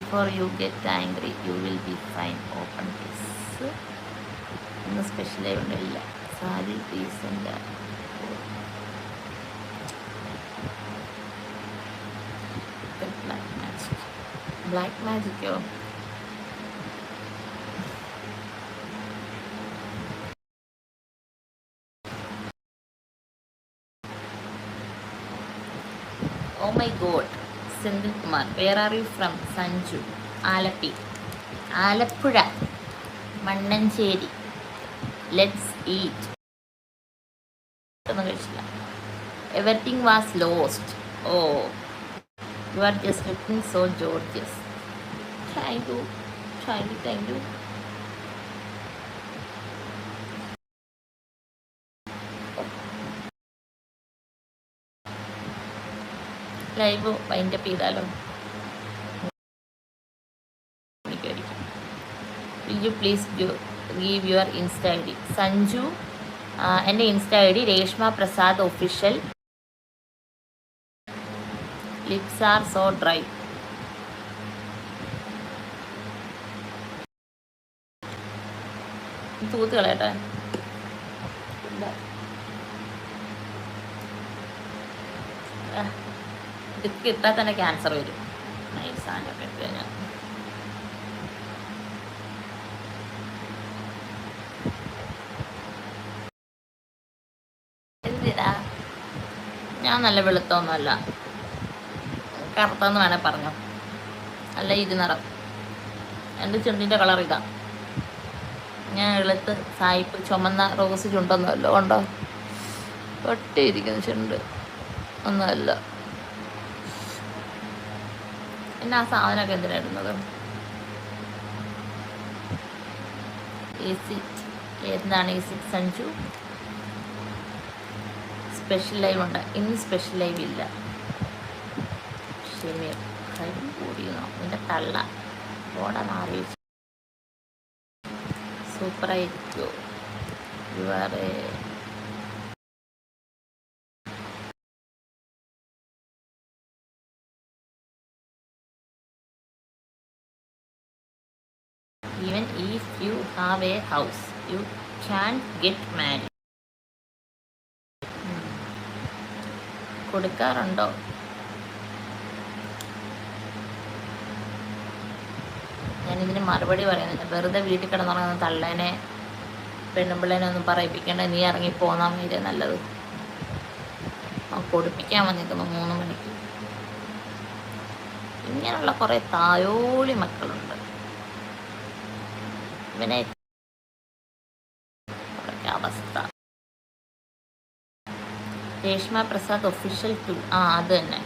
For you get angry, you will be fine. Open this. ഇന്ന് സ്പെഷ്യലായി ഉണ്ടല്ല. Sorry recent black മാജിക്കോ? Oh my god. Sindhu Kumar. Where are you from? Sanju. Alapi. Alappuzha. Mannancheri. Let's eat. Everything was lost. Oh. You are just looking so gorgeous. Thank you. Thank you. Live wind up ചെയ്താലോ? Will you please give your insta I D? Sanju. എൻ്റെ insta I D Reshma Prasad official. Lips are so dry. തൂത്ത് കളയട്ടെ. ഇതൊക്കെ ഇട്ടാൽ തന്നെ cancer വരും. Night സാധനമൊക്കെ ഇട്ട് കഴിഞ്ഞാൽ. എന്തിനാ? ഞാൻ നല്ല വെളുത്തൊന്നുമല്ല, കറുത്തെന്ന് വേണേൽ പറഞ്ഞോ. അല്ല ഇരുനിറം. എൻ്റെ ചുണ്ടിൻ്റെ കളർ ഇതാ. ഞാൻ എളുത്ത് സായിപ്പ് ചുമന്ന റോസ് ചുണ്ടൊന്നുമല്ലോ. ഉണ്ടോ? ഒട്ടിയിരിക്കുന്ന ചുണ്ട് ഒന്നുമല്ല. പിന്നെ ആ സാധനമൊക്കെ എന്തിനായിരുന്നത്? എന്താണ് ഈസിറ്റ് സഞ്ജു? സ്പെഷ്യൽ ലൈവ് ഉണ്ട്. ഇന്ന് സ്പെഷ്യൽ ലൈവ് ഇല്ല. ഷെമീർ. കഴിവ് കൂടിയോ നിന്റെ തള്ള? ഓടാൻ ആലോചിച്ചു. സൂപ്പറായിരിക്കുമോ? വേറെ even if you have a house, you can't get married. കൊടുക്കാറുണ്ടോ? ഞാനിതിന് മറുപടി പറയുന്നില്ല. വെറുതെ വീട്ടിൽ കിടന്നുറങ്ങുന്ന തള്ളേനെ പെണ്ണുമ്പിള്ളേനെ ഒന്നും പറയിപ്പിക്കേണ്ട. നീ ഇറങ്ങി പോന്നാൽ മതി നല്ലത്. കൊടുപ്പിക്കാൻ വന്നിരിക്കുന്നു 3 മണിക്ക്. ഇങ്ങനെയുള്ള കുറേ തായോളി മക്കളുണ്ട്. ഇവനെ അവസ്ഥ. രേഷ്മ പ്രസാദ് ഒഫീഷ്യൽ 2. അത് തന്നെ.